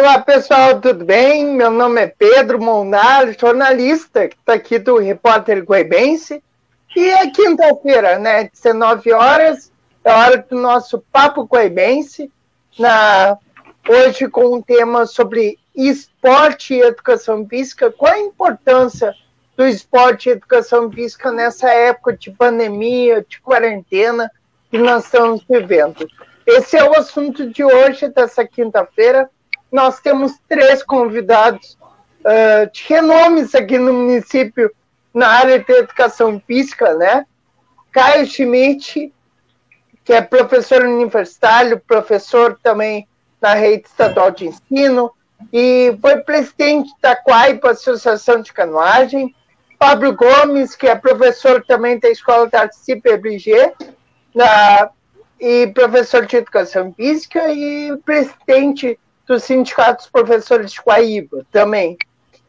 Olá, pessoal, tudo bem? Meu nome é Pedro Molnar, jornalista que está aqui do Repórter Guaibense. E é quinta-feira, né? 19 horas, é hora do nosso Papo Guaibense. Hoje com um tema sobre esporte e educação física. Qual a importância do esporte e educação física nessa época de pandemia, de quarentena que nós estamos vivendo? Esse é o assunto de hoje, dessa quinta-feira. Nós temos 3 convidados de renomes aqui no município na área de educação física, né? Caio Schmidt, que é professor universitário, professor também na rede estadual de ensino, e foi presidente da Quaipa, Associação de Canoagem. Pablo Gomes, que é professor também da Escola Tarcísio PBG, e professor de educação física, e presidente do Sindicato dos Professores de Guaíba também.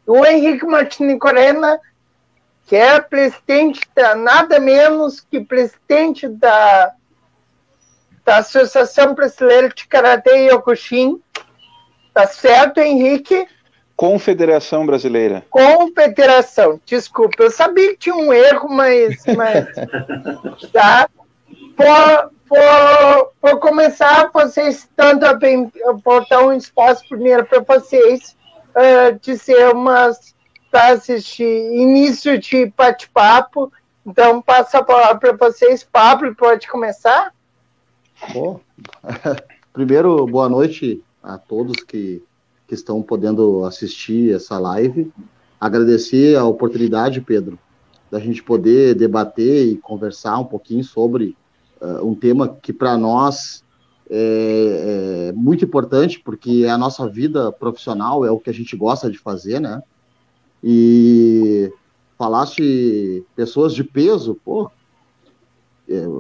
O Henrique Martini Corena, que é presidente nada menos que presidente da Associação Brasileira de Karatê e Yokushin. Tá certo, Henrique? Confederação Brasileira. Confederação, desculpa. Eu sabia que tinha um erro, mas tá. Por começar, vocês tanto vou dar um espaço primeiro para vocês dizer umas frases de início de bate-papo. Então, passo a palavra para vocês. Pablo, pode começar? Bom, primeiro, boa noite a todos que estão podendo assistir essa live. Agradecer a oportunidade, Pedro, da gente poder debater e conversar um pouquinho sobre um tema que para nós é muito importante, porque é a nossa vida profissional, é o que a gente gosta de fazer, né? E falaste pessoas de peso, pô,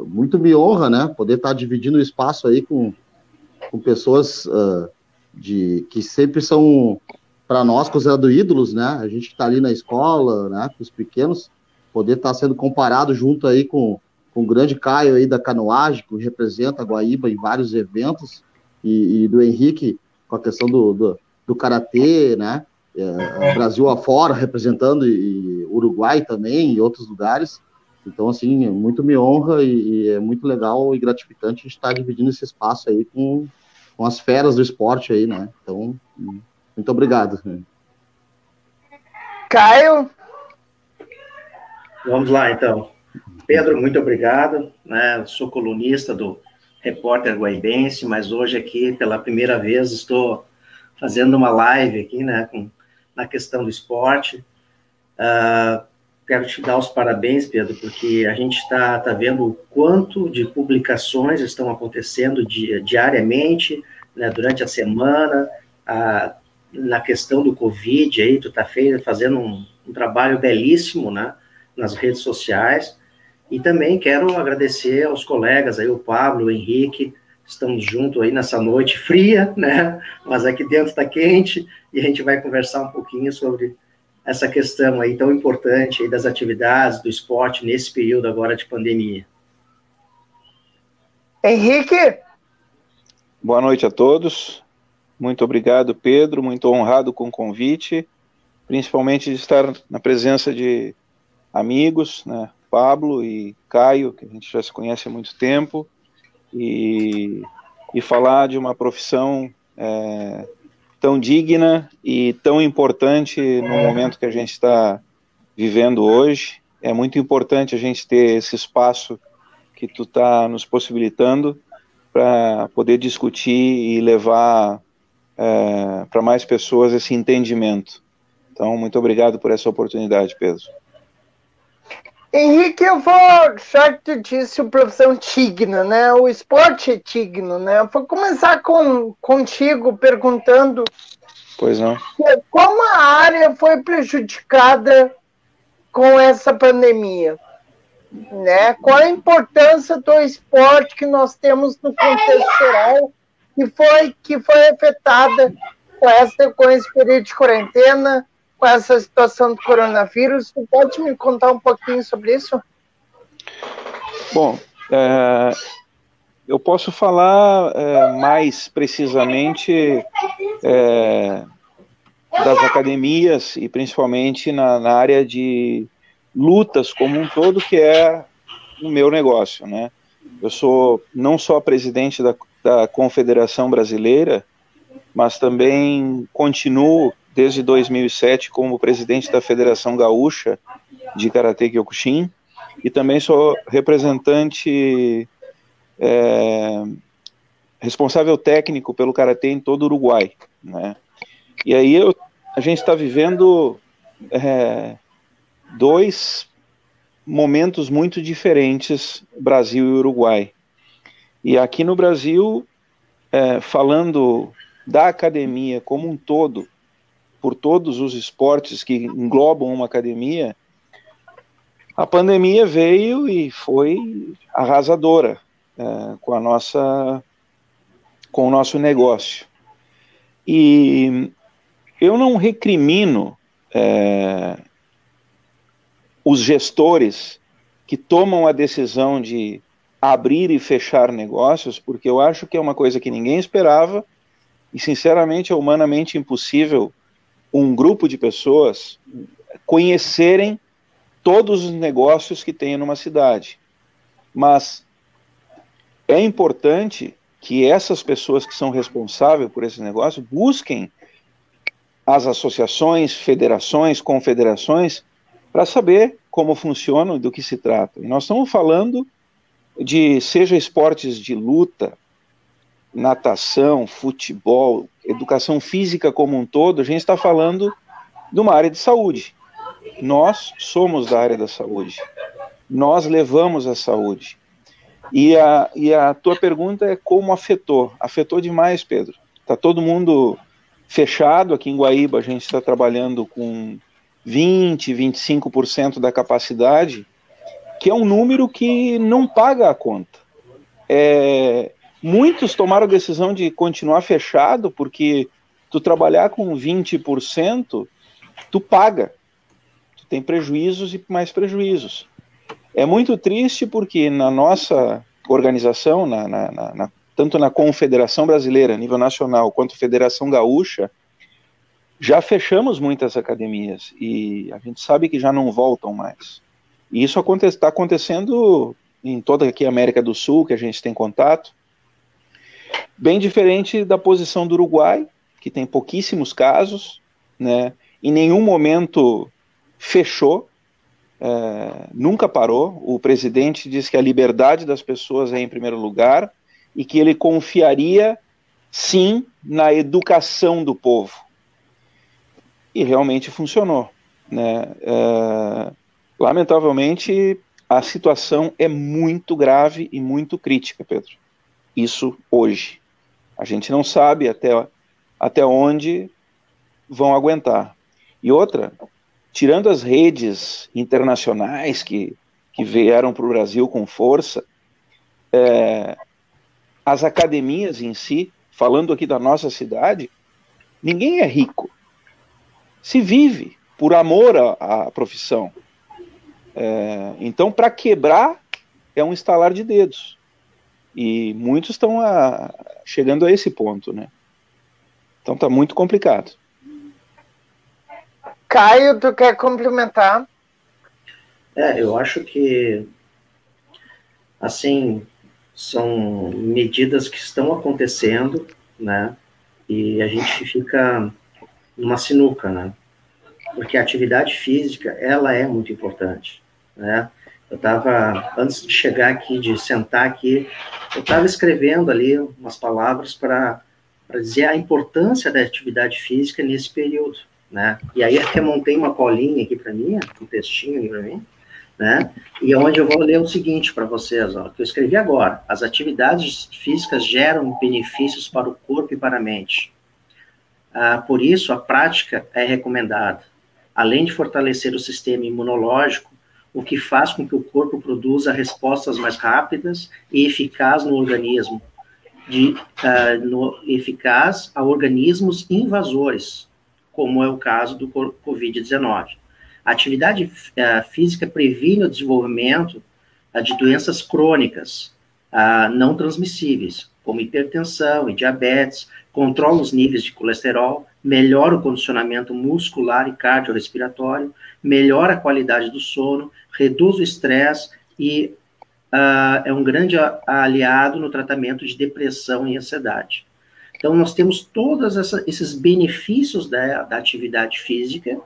muito me honra, né? Poder estar dividindo o espaço aí com pessoas que sempre são, para nós, considerados ídolos, né? A gente que está ali na escola, né? Com os pequenos, poder estar sendo comparado junto aí com o grande Caio aí da canoagem, que representa a Guaíba em vários eventos, e do Henrique com a questão do karatê, né? Brasil afora, representando, e Uruguai também, e outros lugares. Então, assim, muito me honra e é muito legal e gratificante a gente estar dividindo esse espaço aí com as feras do esporte aí, né? Então, muito obrigado. Caio? Vamos lá, então. Pedro, muito obrigado, né? Sou colunista do Repórter Guaibense, mas hoje aqui, pela primeira vez, estou fazendo uma live aqui, né, na questão do esporte. Quero te dar os parabéns, Pedro, porque a gente está vendo o quanto de publicações estão acontecendo diariamente, né, durante a semana, na questão do Covid, aí tu está fazendo um trabalho belíssimo, né, nas redes sociais. E também quero agradecer aos colegas aí, o Pablo, o Henrique, estamos juntos aí nessa noite fria, né? Mas aqui dentro está quente, e a gente vai conversar um pouquinho sobre essa questão aí tão importante aí das atividades, do esporte, nesse período agora de pandemia. Henrique? Boa noite a todos. Muito obrigado, Pedro, muito honrado com o convite, principalmente de estar na presença de amigos, né? Pablo e Caio, que a gente já se conhece há muito tempo, e falar de uma profissão tão digna e tão importante no momento que a gente está vivendo hoje. É muito importante a gente ter esse espaço que tu está nos possibilitando para poder discutir e levar para mais pessoas esse entendimento. Então, muito obrigado por essa oportunidade, Pedro. Henrique, eu vou, já que tu disse profissão digna, né? O esporte é digno, né? Eu vou começar contigo perguntando. Pois não. Como a área foi prejudicada com essa pandemia, né? Qual a importância do esporte que nós temos no contexto geral que foi afetada com esse período de quarentena, com essa situação do coronavírus? Você pode me contar um pouquinho sobre isso? Bom, eu posso falar mais precisamente das academias e principalmente na área de lutas como um todo, que é o meu negócio, né? Eu sou não só presidente da Confederação Brasileira, mas também continuo desde 2007 como presidente da Federação Gaúcha de Karatê Kyokushin, e também sou representante responsável técnico pelo Karatê em todo o Uruguai, né? E aí a gente está vivendo dois momentos muito diferentes, Brasil e Uruguai. E aqui no Brasil, falando da academia como um todo, por todos os esportes que englobam uma academia, a pandemia veio e foi arrasadora com o nosso negócio. E eu não recrimino os gestores que tomam a decisão de abrir e fechar negócios, porque eu acho que é uma coisa que ninguém esperava e, sinceramente, é humanamente impossível um grupo de pessoas conhecerem todos os negócios que tem numa cidade. Mas é importante que essas pessoas que são responsáveis por esse negócio busquem as associações, federações, confederações, para saber como funcionam e do que se trata. E nós estamos falando de, seja esportes de luta, natação, futebol, educação física como um todo, a gente está falando de uma área de saúde. Nós somos da área da saúde. Nós levamos a saúde. E a tua pergunta é como afetou. Afetou demais, Pedro. Está todo mundo fechado. Aqui em Guaíba a gente está trabalhando com 20%, 25% da capacidade, que é um número que não paga a conta. Muitos tomaram a decisão de continuar fechado, porque tu trabalhar com 20%, tu paga. Tu tem prejuízos e mais prejuízos. É muito triste porque na nossa organização, tanto na Confederação Brasileira, a nível nacional, quanto Federação Gaúcha, já fechamos muitas academias e a gente sabe que já não voltam mais. E isso está acontecendo em toda aqui a América do Sul, que a gente tem contato, bem diferente da posição do Uruguai, que tem pouquíssimos casos, né? Em nenhum momento fechou, nunca parou. O presidente diz que a liberdade das pessoas é em primeiro lugar e que ele confiaria, sim, na educação do povo. E realmente funcionou, né? Lamentavelmente, a situação é muito grave e muito crítica, Pedro. Isso hoje. A gente não sabe até onde vão aguentar. E outra, tirando as redes internacionais que vieram para o Brasil com força, as academias em si, falando aqui da nossa cidade, ninguém é rico. Se vive por amor à profissão. Então, para quebrar, é um estalar de dedos. E muitos estão chegando a esse ponto, né? Então está muito complicado. Caio, tu quer complementar? Eu acho que, assim, são medidas que estão acontecendo, né? E a gente fica numa sinuca, né? Porque a atividade física, ela é muito importante, né? Eu estava, antes de chegar aqui, de sentar aqui, eu estava escrevendo ali umas palavras para dizer a importância da atividade física nesse período, né? E aí até montei uma colinha aqui para mim, um textinho aqui para mim, né? E onde eu vou ler o seguinte para vocês, ó, que eu escrevi agora: as atividades físicas geram benefícios para o corpo e para a mente. Por isso, a prática é recomendada, além de fortalecer o sistema imunológico, o que faz com que o corpo produza respostas mais rápidas e eficazes no organismo, eficaz a organismos invasores, como é o caso do Covid-19. A atividade física previne o desenvolvimento de doenças crônicas não transmissíveis, como hipertensão e diabetes, controla os níveis de colesterol, melhora o condicionamento muscular e cardiorrespiratório, melhora a qualidade do sono, reduz o estresse e é um grande aliado no tratamento de depressão e ansiedade. Então, nós temos todos esses benefícios da atividade física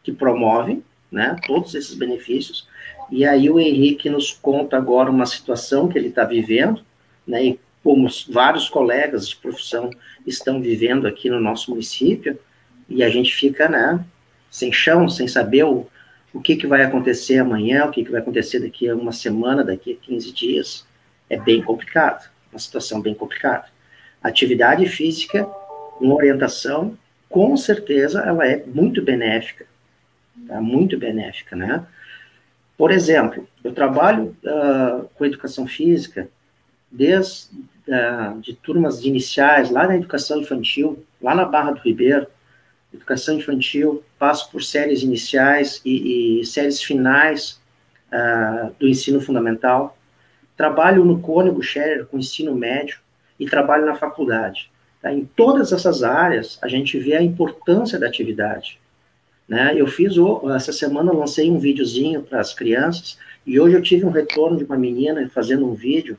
que promove, né, todos esses benefícios, e aí o Henrique nos conta agora uma situação que ele está vivendo, né, e como vários colegas de profissão estão vivendo aqui no nosso município, e a gente fica, né, sem chão, sem saber o que vai acontecer amanhã, o que vai acontecer daqui a uma semana, daqui a 15 dias. É bem complicado, uma situação bem complicada. A atividade física, uma orientação, com certeza, ela é muito benéfica, tá? Muito benéfica, né? Por exemplo, eu trabalho com educação física desde de turmas iniciais, lá na educação infantil, lá na Barra do Ribeiro, educação infantil, passo por séries iniciais e séries finais do ensino fundamental, trabalho no Cônego Scherer com ensino médio e trabalho na faculdade. Tá? Em todas essas áreas, a gente vê a importância da atividade. Né? Eu fiz, essa semana, eu lancei um videozinho para as crianças, e hoje eu tive um retorno de uma menina fazendo um vídeo,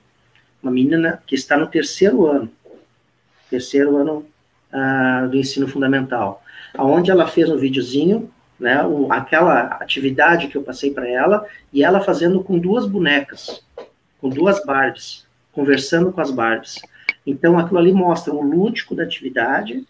uma menina que está no terceiro ano do ensino fundamental, onde ela fez um videozinho, né, aquela atividade que eu passei para ela, e ela fazendo com 2 bonecas, com 2 Barbies, conversando com as Barbies. Então, aquilo ali mostra o lúdico da atividade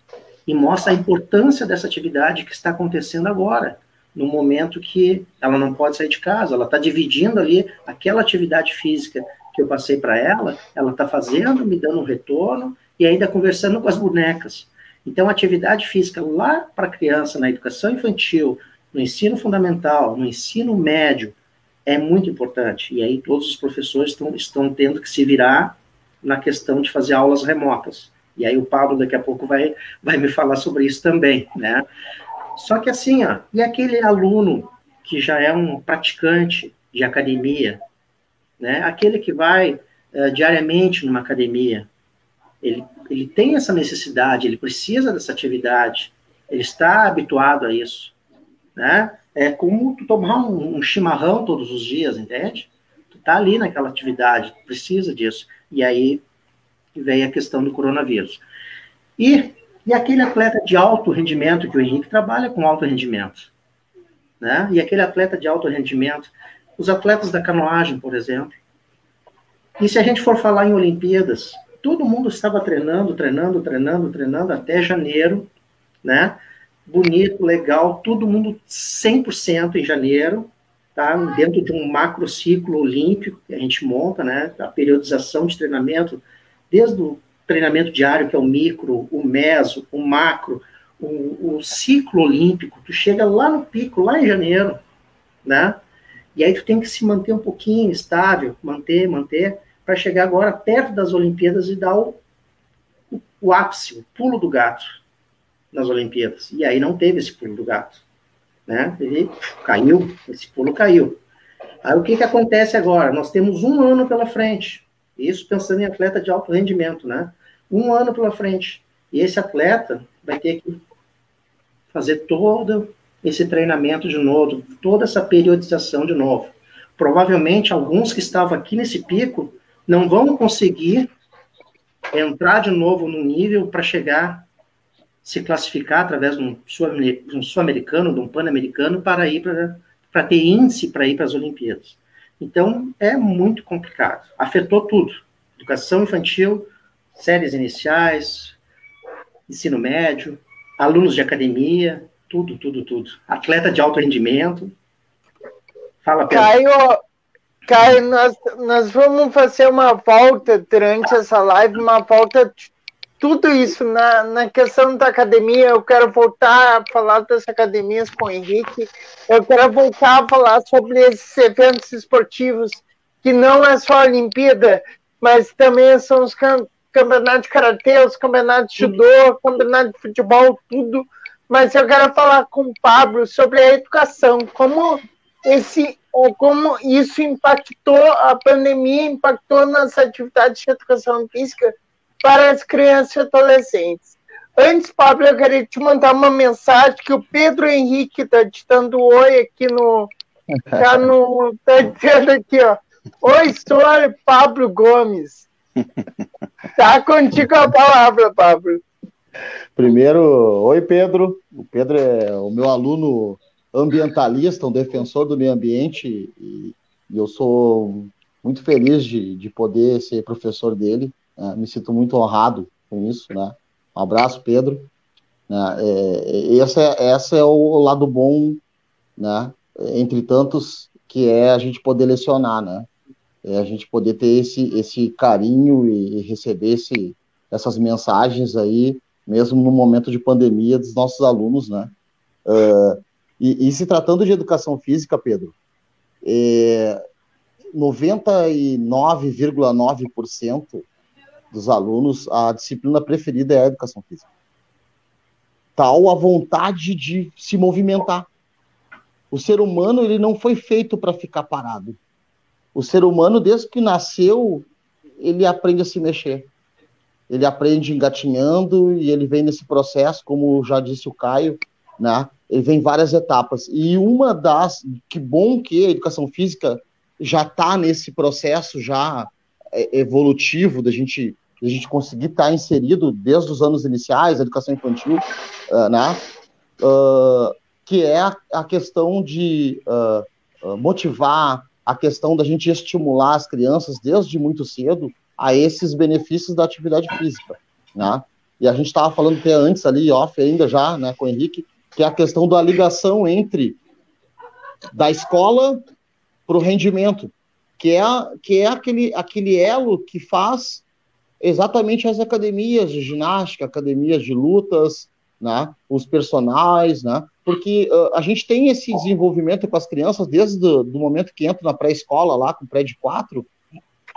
e mostra a importância dessa atividade que está acontecendo agora, no momento que ela não pode sair de casa, ela está dividindo ali aquela atividade física que eu passei para ela está fazendo, me dando um retorno, e ainda conversando com as bonecas. Então, a atividade física lá para a criança, na educação infantil, no ensino fundamental, no ensino médio, é muito importante. E aí todos os professores estão tendo que se virar na questão de fazer aulas remotas. E aí o Pablo daqui a pouco vai me falar sobre isso também, né? Só que assim, e aquele aluno que já é um praticante de academia, né? Aquele que vai diariamente numa academia, ele tem essa necessidade, ele precisa dessa atividade, ele está habituado a isso, né? É como tu tomar um chimarrão todos os dias, entende? Tu tá ali naquela atividade, tu precisa disso. E aí vem a questão do coronavírus. E aquele atleta de alto rendimento, que o Henrique trabalha com alto rendimento, né? E aquele atleta de alto rendimento, os atletas da canoagem, por exemplo. E se a gente for falar em Olimpíadas, todo mundo estava treinando até janeiro, né? Bonito, legal, todo mundo 100% em janeiro, tá? Dentro de um macro ciclo olímpico que a gente monta, né? A periodização de treinamento, desde o treinamento diário, que é o micro, o meso, o macro, o ciclo olímpico, tu chega lá no pico, lá em janeiro, né? E aí tu tem que se manter um pouquinho estável, manter, para chegar agora perto das Olimpíadas e dar o ápice, o pulo do gato nas Olimpíadas. E aí não teve esse pulo do gato, né? Ele caiu, esse pulo caiu. Aí o que acontece agora? Nós temos 1 ano pela frente, isso pensando em atleta de alto rendimento, né? 1 ano pela frente. E esse atleta vai ter que fazer todo esse treinamento de novo, toda essa periodização de novo. Provavelmente, alguns que estavam aqui nesse pico não vão conseguir entrar de novo no nível para chegar, se classificar através de um sul-americano, de um pan-americano, para ter índice para ir para as Olimpíadas. Então, é muito complicado. Afetou tudo. Educação infantil, séries iniciais, ensino médio, alunos de academia, tudo. Atleta de alto rendimento. Fala, Pedro. Caio, nós vamos fazer uma volta durante essa live, uma volta de tudo isso na questão da academia. Eu quero voltar a falar das academias com o Henrique. Eu quero voltar a falar sobre esses eventos esportivos, que não é só a Olimpíada, mas também são os campeonatos de karatê, os campeonatos de judô, campeonato de futebol, tudo. Mas eu quero falar com o Pablo sobre a educação, como isso impactou, a pandemia impactou nas atividades de educação física, para as crianças e adolescentes. Antes, Pablo, eu queria te mandar uma mensagem que o Pedro Henrique está te dando oi aqui no... Tá dizendo aqui, ó. Oi, sou Pablo Gomes. Tá contigo a palavra, Pablo. Primeiro, oi, Pedro. O Pedro é o meu aluno ambientalista, um defensor do meio ambiente, e eu sou muito feliz de poder ser professor dele. Me sinto muito honrado com isso, né? Um abraço, Pedro. Esse é o lado bom, né? Entre tantos, que é a gente poder lecionar, né? É a gente poder ter esse carinho e receber essas mensagens aí, mesmo no momento de pandemia, dos nossos alunos, né? E se tratando de educação física, Pedro, 99,9% dos alunos, a disciplina preferida é a educação física. Tal a vontade de se movimentar. O ser humano, ele não foi feito para ficar parado. O ser humano, desde que nasceu, ele aprende a se mexer. Ele aprende engatinhando e ele vem nesse processo, como já disse o Caio, né? Ele vem em várias etapas. E uma das... Que bom que a educação física já está nesse processo já evolutivo da gente conseguir estar inserido desde os anos iniciais, a educação infantil, né? Que é a questão de motivar, a questão da gente estimular as crianças desde muito cedo a esses benefícios da atividade física, né? E a gente estava falando até antes ali, off ainda já, né, com o Henrique, que é a questão da ligação da escola para o rendimento, que é aquele elo que faz exatamente as academias de ginástica, academias de lutas, né, os personagens, né? Porque a gente tem esse desenvolvimento com as crianças desde do momento que entra na pré-escola, lá com pré de 4,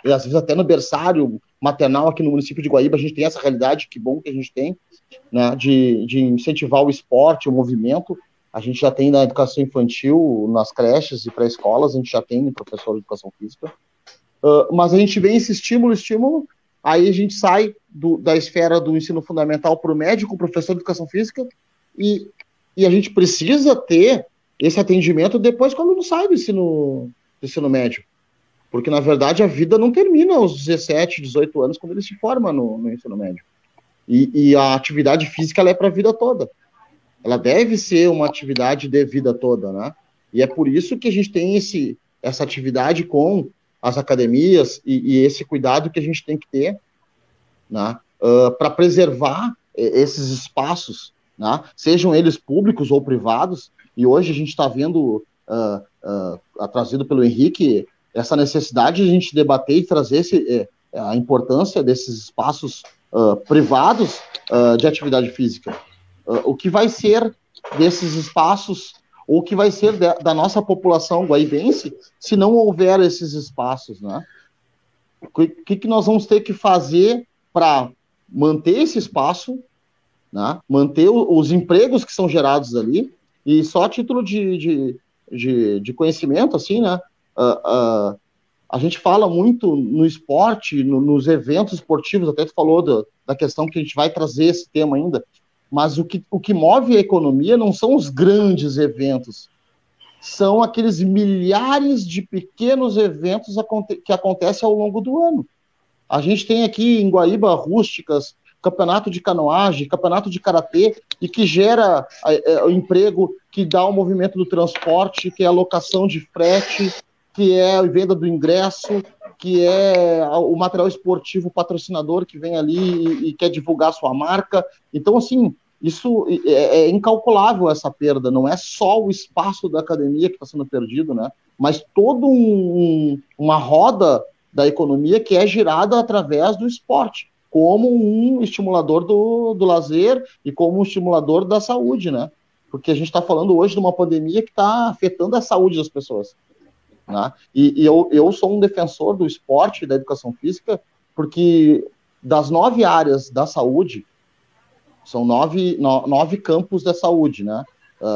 e às vezes até no berçário maternal aqui no município de Guaíba, a gente tem essa realidade, que bom que a gente tem, né, de incentivar o esporte, o movimento. A gente já tem na educação infantil, nas creches e pré-escolas, a gente já tem professor de educação física, mas a gente vê esse estímulo, aí a gente sai da esfera do ensino fundamental para o médico, professor de educação física, e a gente precisa ter esse atendimento depois quando não sai do ensino médio. Porque, na verdade, a vida não termina aos 17, 18 anos, quando ele se forma no ensino médio. E a atividade física, ela é para a vida toda. Ela deve ser uma atividade de vida toda, né? E é por isso que a gente tem essa atividade com as academias e esse cuidado que a gente tem que ter, né? Para preservar esses espaços, né? Sejam eles públicos ou privados. E hoje a gente está vendo, trazido pelo Henrique, essa necessidade de a gente debater e trazer a importância desses espaços privados de atividade física. O que vai ser desses espaços, ou o que vai ser da nossa população guaibense, se não houver esses espaços, né? O que nós vamos ter que fazer para manter esse espaço, né? Manter os empregos que são gerados ali, e só a título de conhecimento, assim, né? A gente fala muito no esporte, nos eventos esportivos, até tu falou da questão que a gente vai trazer esse tema ainda, mas o que move a economia não são os grandes eventos, são aqueles milhares de pequenos eventos que acontecem ao longo do ano. A gente tem aqui em Guaíba rústicas, campeonato de canoagem, campeonato de karatê, e que gera o emprego, que dá o movimento do transporte, que é a locação de frete, que é a venda do ingresso, que é o material esportivo patrocinador que vem ali e quer divulgar sua marca. Então, assim, isso é incalculável, essa perda. Não é só o espaço da academia que está sendo perdido, né? Mas toda uma roda da economia que é girada através do esporte, como um estimulador do lazer e como um estimulador da saúde, né? Porque a gente está falando hoje de uma pandemia que está afetando a saúde das pessoas, né? E eu sou um defensor do esporte e da educação física, porque das 9 áreas da saúde, são 9 campos da saúde, né?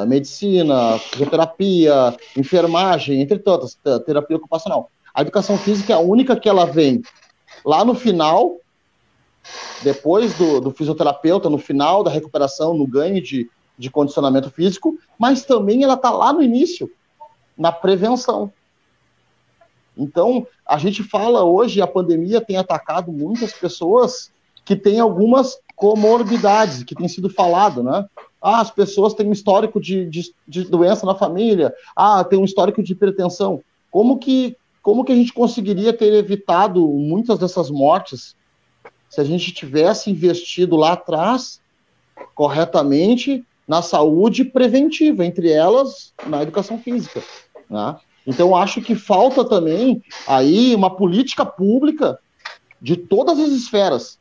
Medicina, fisioterapia, enfermagem, entre tantas, terapia ocupacional. A educação física é a única que ela vem lá no final depois do fisioterapeuta, no final da recuperação, no ganho de condicionamento físico, mas também ela está lá no início, na prevenção. Então, a gente fala hoje, a pandemia tem atacado muitas pessoas que têm algumas comorbidades, que tem sido falado, né? As pessoas têm um histórico de doença na família, tem um histórico de hipertensão. Como que a gente conseguiria ter evitado muitas dessas mortes se a gente tivesse investido lá atrás, corretamente, na saúde preventiva, entre elas, na educação física, né? Então, acho que falta também aí uma política pública de todas as esferas.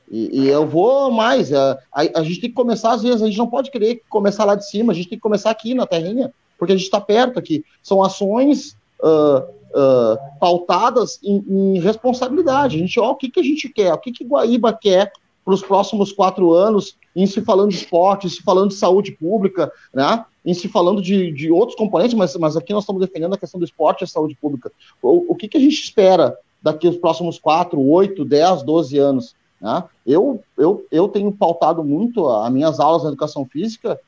E eu vou mais, a gente tem que começar, às vezes, a gente não pode querer começar lá de cima, a gente tem que começar aqui na terrinha, porque a gente está perto aqui. São ações pautadas em responsabilidade. A gente, o que a gente quer, o que Guaíba quer para os próximos 4 anos, em se falando de esporte, em se falando de saúde pública, né? Em se falando de outros componentes, mas aqui nós estamos defendendo a questão do esporte e a saúde pública. O que a gente espera daqui os próximos 4, 8, 10, 12 anos? Né? Eu tenho pautado muito as minhas aulas na educação física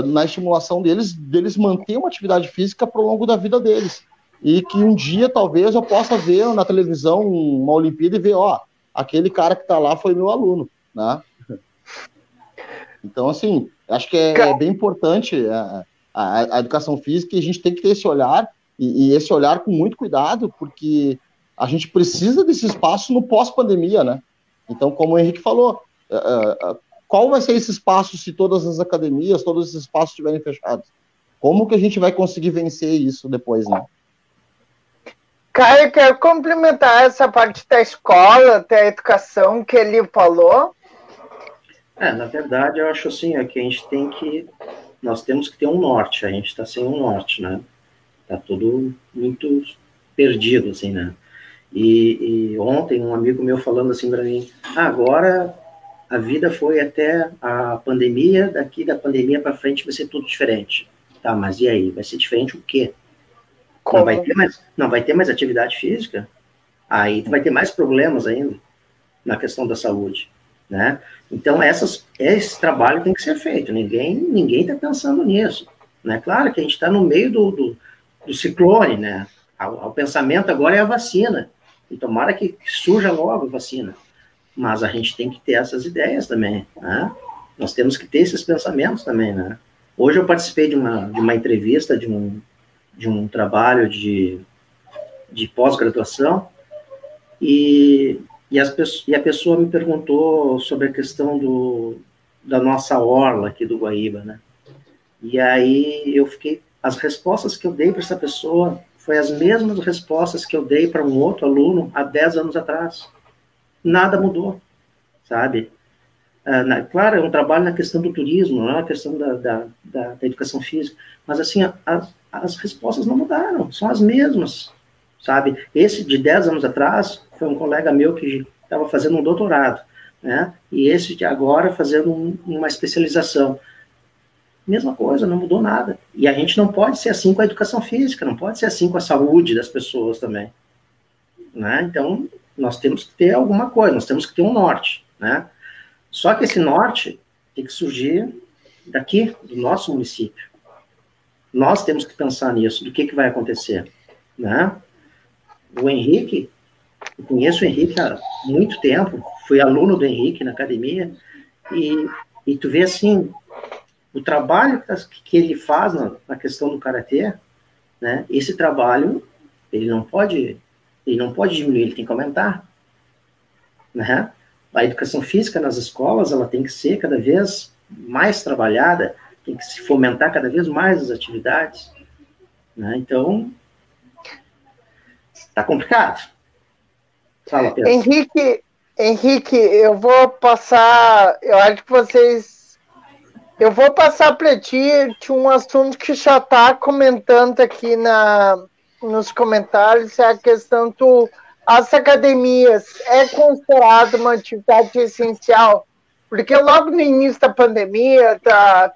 na estimulação deles manter uma atividade física ao longo da vida deles. E que um dia, talvez, eu possa ver na televisão uma Olimpíada e ver, aquele cara que está lá foi meu aluno, né? Então, assim, acho que é bem importante a educação física, e a gente tem que ter esse olhar, e esse olhar com muito cuidado, porque a gente precisa desse espaço no pós-pandemia, né? Então, como o Henrique falou, qual vai ser esse espaço se todas as academias, todos esses espaços estiverem fechados? Como que a gente vai conseguir vencer isso depois, né? Caio, quero complementar essa parte da escola, da educação que ele falou. Na verdade, eu acho assim, que nós temos que ter um norte, a gente está sem um norte, né? Está tudo muito perdido, assim, né? E ontem um amigo meu falando assim para mim, agora a vida foi até a pandemia, daqui da pandemia para frente vai ser tudo diferente. Tá, mas e aí? Vai ser diferente o quê? Não vai ter mais atividade física? Aí vai ter mais problemas ainda na questão da saúde, né? Então, esse trabalho tem que ser feito. Ninguém está pensando nisso, né? Claro que a gente está no meio do ciclone, né? O pensamento agora é a vacina. E tomara que surja logo a vacina. Mas a gente tem que ter essas ideias também, né? Nós temos que ter esses pensamentos também, né? Hoje eu participei de uma entrevista de um trabalho de pós-graduação e a pessoa me perguntou sobre a questão da nossa orla aqui do Guaíba, né? E aí as respostas que eu dei para essa pessoa foi as mesmas respostas que eu dei para um outro aluno há 10 anos atrás. Nada mudou, sabe? Claro, é um trabalho na questão do turismo, não é na questão da educação física, mas assim, as respostas não mudaram, são as mesmas, sabe? Esse de 10 anos atrás foi um colega meu que estava fazendo um doutorado, né? E esse de agora fazendo uma especialização. Mesma coisa, não mudou nada. E a gente não pode ser assim com a educação física, não pode ser assim com a saúde das pessoas também, né? Então, nós temos que ter alguma coisa, nós temos que ter um norte, né? Só que esse norte tem que surgir daqui, do nosso município. Nós temos que pensar nisso, do que vai acontecer, né? O Henrique, eu conheço o Henrique há muito tempo, fui aluno do Henrique na academia, e tu vê, assim, o trabalho que ele faz na questão do karatê, né? Esse trabalho, ele não pode diminuir, ele tem que aumentar, né? A educação física nas escolas, ela tem que ser cada vez mais trabalhada, tem que se fomentar cada vez mais as atividades, né? Então, tá complicado. Fala, Pedro. Henrique, eu vou passar para ti um assunto que já está comentando aqui nos comentários, é a questão as academias é considerada uma atividade essencial, porque logo no início da pandemia,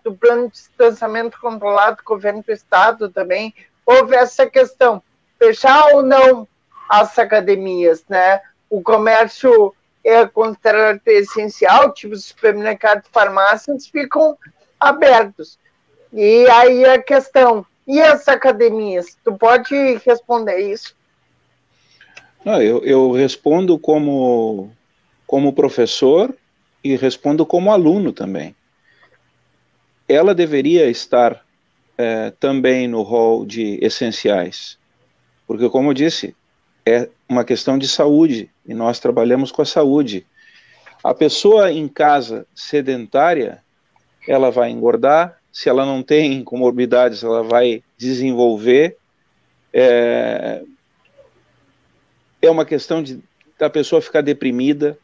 do plano de distanciamento controlado do governo do estado também, houve essa questão, fechar ou não as academias, né? O comércio é considerado essencial, tipo supermercados e farmácias, ficam abertos. E aí a questão, e as academias? Tu pode responder isso? Não, eu respondo como professor e respondo como aluno também. Ela deveria estar também no rol de essenciais, porque, como eu disse, é uma questão de saúde, e nós trabalhamos com a saúde. A pessoa em casa sedentária, ela vai engordar, se ela não tem comorbidades, ela vai desenvolver. É uma questão da pessoa ficar deprimida,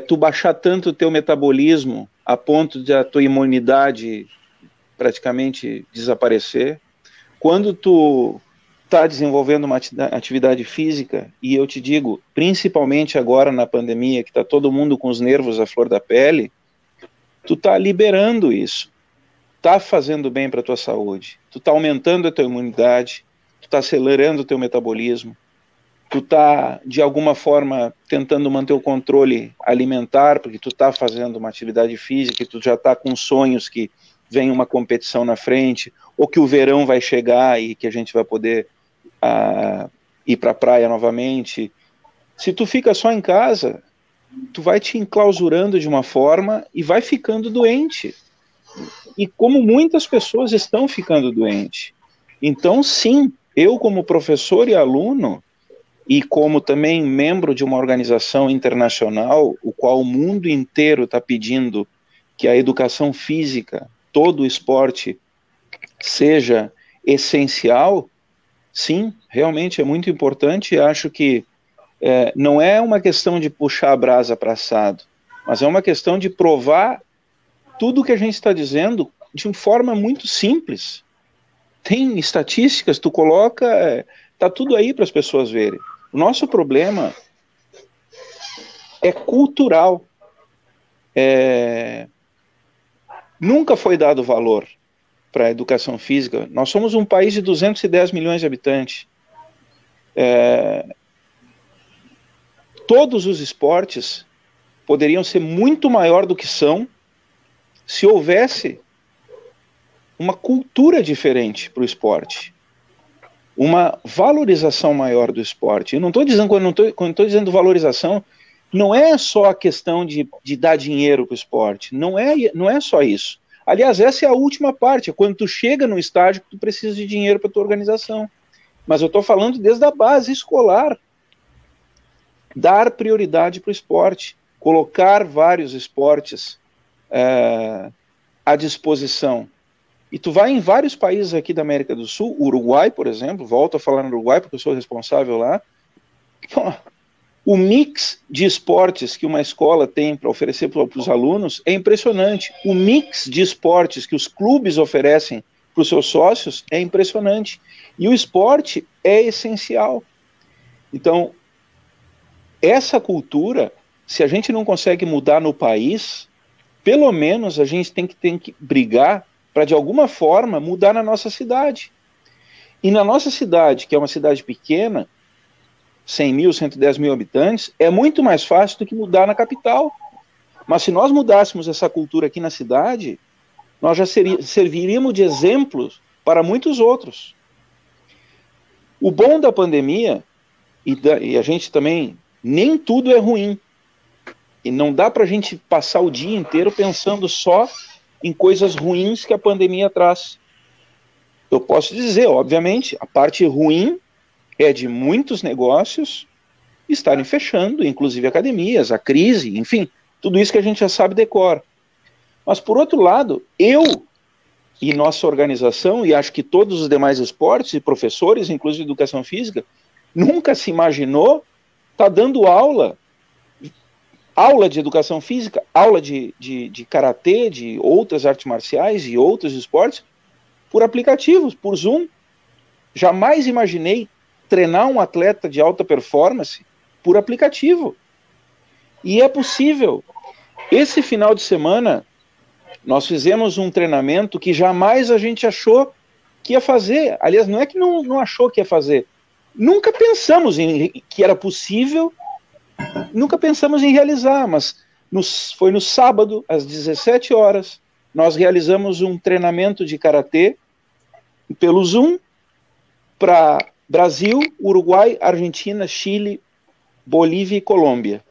tu baixar tanto o teu metabolismo a ponto de a tua imunidade praticamente desaparecer. Quando tu está desenvolvendo uma atividade física, e eu te digo, principalmente agora na pandemia, que está todo mundo com os nervos à flor da pele, tu está liberando isso, está fazendo bem para a tua saúde, tu está aumentando a tua imunidade, tu está acelerando o teu metabolismo, tu está, de alguma forma, tentando manter o controle alimentar, porque tu está fazendo uma atividade física, e tu já está com sonhos que vem uma competição na frente, ou que o verão vai chegar e que a gente vai poder ir para a praia novamente. Se tu fica só em casa, tu vai te enclausurando de uma forma e vai ficando doente. E como muitas pessoas estão ficando doentes. Então, sim, eu como professor e aluno, e como também membro de uma organização internacional, o qual o mundo inteiro está pedindo que a educação física, todo o esporte, seja essencial, sim, realmente é muito importante, e acho que não é uma questão de puxar a brasa para assado, mas é uma questão de provar tudo o que a gente está dizendo de uma forma muito simples. Tem estatísticas, tu coloca, está tudo aí para as pessoas verem. O nosso problema é cultural. Nunca foi dado valor para a educação física. Nós somos um país de 210 milhões de habitantes. Todos os esportes poderiam ser muito maior do que são se houvesse uma cultura diferente para o esporte, uma valorização maior do esporte. Eu não estou dizendo, quando estou dizendo valorização, não é só a questão de dar dinheiro para o esporte, não é só isso. Aliás, essa é a última parte, é quando tu chega no estágio que tu precisa de dinheiro para a tua organização. Mas eu estou falando desde a base escolar. Dar prioridade para o esporte, colocar vários esportes à disposição. E tu vai em vários países aqui da América do Sul, Uruguai, por exemplo, volto a falar no Uruguai porque eu sou responsável lá. O mix de esportes que uma escola tem para oferecer para os alunos é impressionante. O mix de esportes que os clubes oferecem para os seus sócios é impressionante. E o esporte é essencial. Então, essa cultura, se a gente não consegue mudar no país, pelo menos a gente tem que brigar para, de alguma forma, mudar na nossa cidade. E na nossa cidade, que é uma cidade pequena, 100 mil, 110 mil habitantes, é muito mais fácil do que mudar na capital. Mas se nós mudássemos essa cultura aqui na cidade, nós já serviríamos de exemplos para muitos outros. O bom da pandemia, e a gente também, nem tudo é ruim. E não dá para a gente passar o dia inteiro pensando só em coisas ruins que a pandemia traz. Eu posso dizer, obviamente, a parte ruim é de muitos negócios estarem fechando, inclusive academias, a crise, enfim, tudo isso que a gente já sabe de cor. Mas, por outro lado, eu e nossa organização, e acho que todos os demais esportes e professores, inclusive de educação física, nunca se imaginou estar dando aula de educação física, aula de karatê, de outras artes marciais e outros esportes, por aplicativos, por Zoom. Jamais imaginei treinar um atleta de alta performance por aplicativo. E é possível. Esse final de semana, nós fizemos um treinamento que jamais a gente achou que ia fazer. Aliás, não é que não achou que ia fazer. Nunca pensamos que era possível nunca pensamos em realizar, mas foi no sábado, às 17 horas, nós realizamos um treinamento de karatê pelo Zoom para Brasil, Uruguai, Argentina, Chile, Bolívia e Colômbia.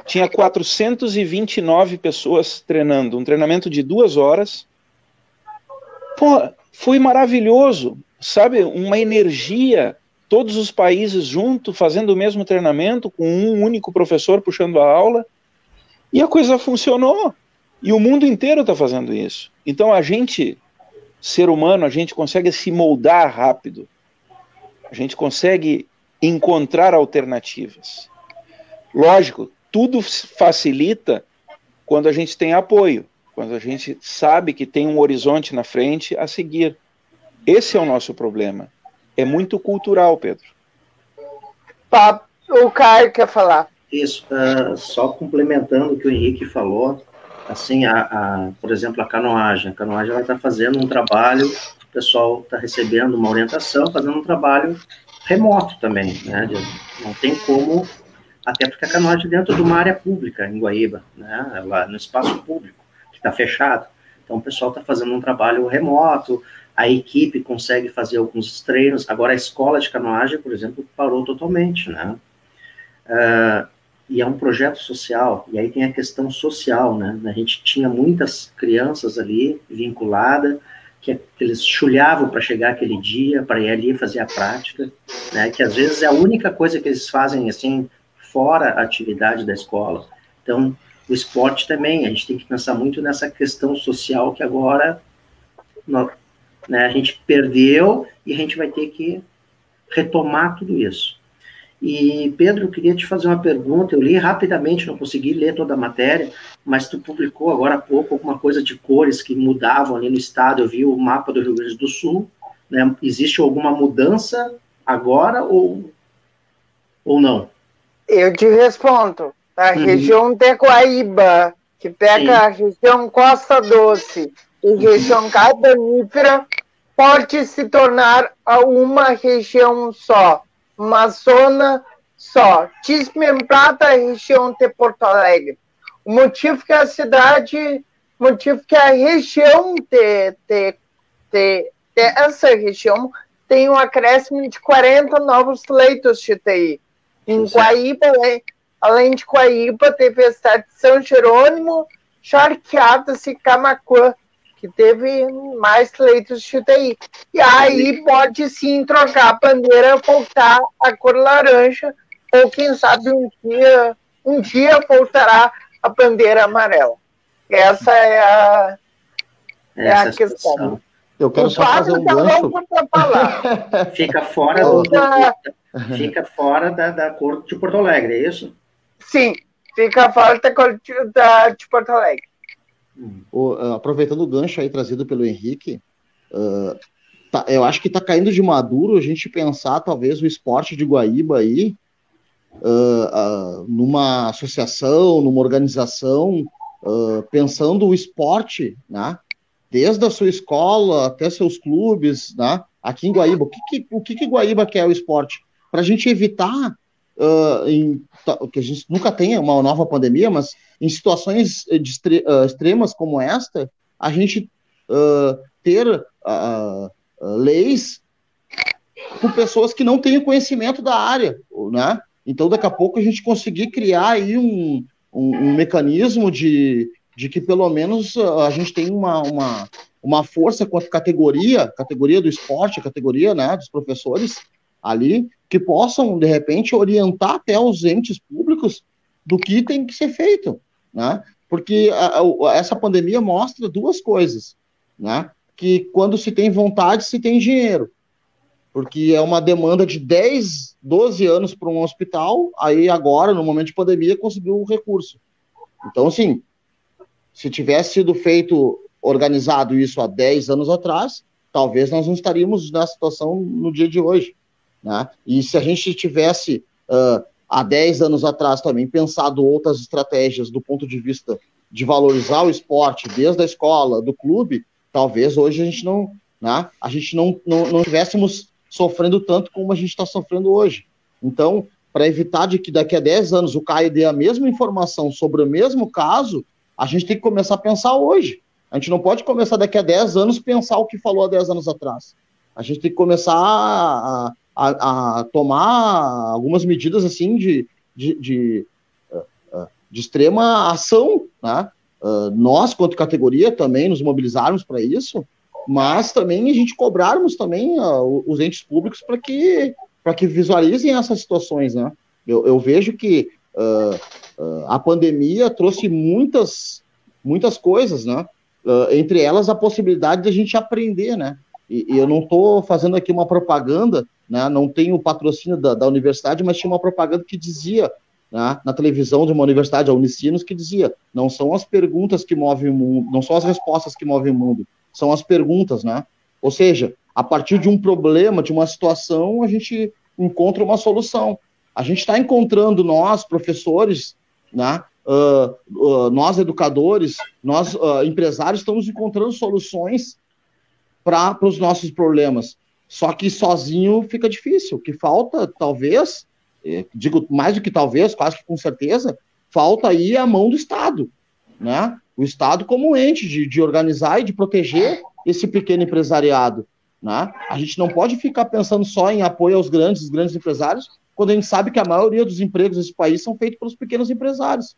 Tinha 429 pessoas treinando, um treinamento de 2 horas. Pô, foi maravilhoso, sabe? Uma energia, todos os países juntos, fazendo o mesmo treinamento, com um único professor puxando a aula, e a coisa funcionou. E o mundo inteiro está fazendo isso. Então a gente, ser humano, a gente consegue se moldar rápido. A gente consegue encontrar alternativas. Lógico, tudo facilita quando a gente tem apoio, quando a gente sabe que tem um horizonte na frente a seguir. Esse é o nosso problema. É muito cultural, Pedro. O Caio quer falar. Isso, só complementando o que o Henrique falou, assim, por exemplo, a canoagem ela está fazendo um trabalho, o pessoal está recebendo uma orientação, fazendo um trabalho remoto também, né? Não tem como, até porque a canoagem é dentro de uma área pública em Guaíba, né? Lá no espaço público, que está fechado. Então o pessoal está fazendo um trabalho remoto, a equipe consegue fazer alguns treinos. Agora a escola de canoagem, por exemplo, parou totalmente, né? E é um projeto social, e aí tem a questão social, né? A gente tinha muitas crianças ali vinculadas, que eles chulhavam para chegar aquele dia, para ir ali fazer a prática, né? Que às vezes é a única coisa que eles fazem, assim, fora a atividade da escola. Então, o esporte também, a gente tem que pensar muito nessa questão social que agora, né, a gente perdeu e a gente vai ter que retomar tudo isso. E, Pedro, eu queria te fazer uma pergunta. Eu li rapidamente, não consegui ler toda a matéria, mas tu publicou agora há pouco alguma coisa de cores que mudavam ali no estado. Eu vi o mapa do Rio Grande do Sul, né? Existe alguma mudança agora ou não? Eu te respondo. A região de Guaíba, que pega a região Costa Doce e região carbonífera, pode se tornar uma região só, uma zona só, desmembrada a região de Porto Alegre. O motivo que a região essa região tem um acréscimo de 40 novos leitos de UTI. Em Guaíba, além de Guaíba, teve a cidade de São Jerônimo, Charqueadas e Camaquã, que teve mais leitos de UTI. E aí pode sim trocar a bandeira, voltar a cor laranja, ou quem sabe um dia voltará a bandeira amarela. Essa é a questão. Eu quero só fazer um gancho. Fica fora da cor de Porto Alegre, é isso? Sim, fica fora da cor de Porto Alegre. Aproveitando o gancho aí trazido pelo Henrique, eu acho que está caindo de maduro a gente pensar talvez o esporte de Guaíba aí numa associação, numa organização, pensando o esporte, né, desde a sua escola até seus clubes, né, aqui em Guaíba. O que Guaíba quer o esporte? Para a gente evitar que a gente nunca tenha uma nova pandemia, mas em situações extremas como esta, a gente ter leis com pessoas que não têm conhecimento da área, né? Então, daqui a pouco, a gente conseguir criar aí um mecanismo de que, pelo menos, a gente tem uma força com a categoria do esporte, a categoria, né, dos professores ali, que possam, de repente, orientar até os entes públicos do que tem que ser feito, né? Porque essa pandemia mostra duas coisas, né? Que quando se tem vontade, se tem dinheiro. Porque é uma demanda de 10, 12 anos para um hospital, aí agora, no momento de pandemia, conseguiu o recurso. Então, assim, se tivesse sido organizado isso há 10 anos atrás, talvez nós não estaríamos na situação no dia de hoje, né? E se a gente tivesse, há 10 anos atrás também, pensado outras estratégias do ponto de vista de valorizar o esporte, desde a escola, do clube, talvez hoje a gente não estivéssemos sofrendo tanto como a gente está sofrendo hoje. Então, para evitar de que daqui a 10 anos o CAI dê a mesma informação sobre o mesmo caso, a gente tem que começar a pensar hoje. A gente não pode começar daqui a 10 anos pensar o que falou há 10 anos atrás. A gente tem que começar a tomar algumas medidas assim de extrema ação, né? Nós, quanto categoria, também nos mobilizarmos para isso, mas também a gente cobrarmos também os entes públicos para que visualizem essas situações, né? Eu vejo que a pandemia trouxe muitas coisas, né? Entre elas a possibilidade de a gente aprender, né? E eu não estou fazendo aqui uma propaganda, né? Não tenho o patrocínio da universidade, mas tinha uma propaganda que dizia, né, na televisão de uma universidade, a Unicinos, que dizia: não são as perguntas que movem o mundo, não são as respostas que movem o mundo, são as perguntas, né? Ou seja, a partir de um problema, de uma situação, a gente encontra uma solução. A gente está encontrando, nós, professores, né, nós, educadores, nós, empresários, estamos encontrando soluções para os nossos problemas. Só que sozinho fica difícil. O que falta, talvez, digo mais do que talvez, quase que com certeza, falta aí a mão do Estado, né? O Estado como ente de organizar e de proteger esse pequeno empresariado, né? A gente não pode ficar pensando só em apoio aos grandes empresários, quando a gente sabe que a maioria dos empregos nesse país são feitos pelos pequenos empresários.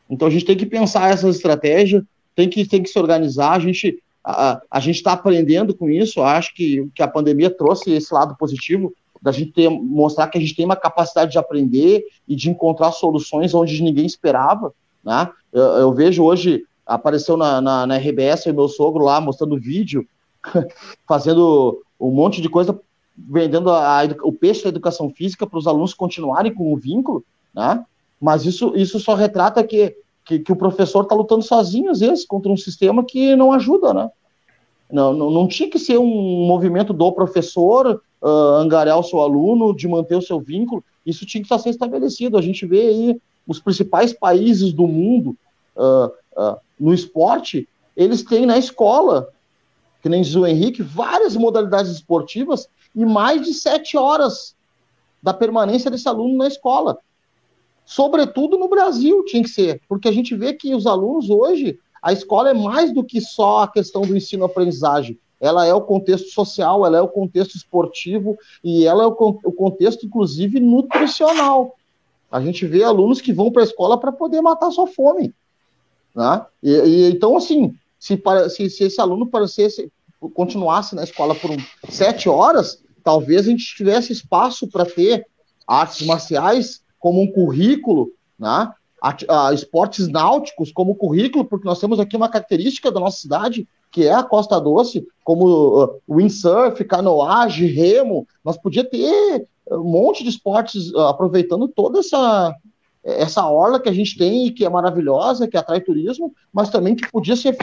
Então a gente tem que pensar essas estratégias, tem que se organizar. A gente está aprendendo com isso. Eu acho que a pandemia trouxe esse lado positivo da gente mostrar que a gente tem uma capacidade de aprender e de encontrar soluções onde ninguém esperava, né? Eu vejo hoje, apareceu na RBS o meu sogro lá mostrando vídeo, fazendo um monte de coisa, vendendo o peixe da educação física para os alunos continuarem com o vínculo, né? Mas isso só retrata que o professor está lutando sozinho, às vezes, contra um sistema que não ajuda, né? Não tinha que ser um movimento do professor angariar o seu aluno, de manter o seu vínculo. Isso tinha que ser estabelecido. A gente vê aí os principais países do mundo no esporte, eles têm na escola, que nem diz o Henrique, várias modalidades esportivas e mais de 7 horas da permanência desse aluno na escola. Sobretudo no Brasil tinha que ser, porque a gente vê que os alunos hoje, a escola é mais do que só a questão do ensino-aprendizagem. Ela é o contexto social, ela é o contexto esportivo e ela é o contexto, inclusive, nutricional. A gente vê alunos que vão para a escola para poder matar sua fome, né? Então, assim, se esse aluno continuasse na escola por 7 horas, talvez a gente tivesse espaço para ter artes marciais como um currículo, né? Esportes náuticos como currículo, porque nós temos aqui uma característica da nossa cidade, que é a Costa Doce, como windsurf, canoagem, remo. Nós podíamos ter um monte de esportes aproveitando toda essa orla que a gente tem e que é maravilhosa, que atrai turismo, mas também que podia ser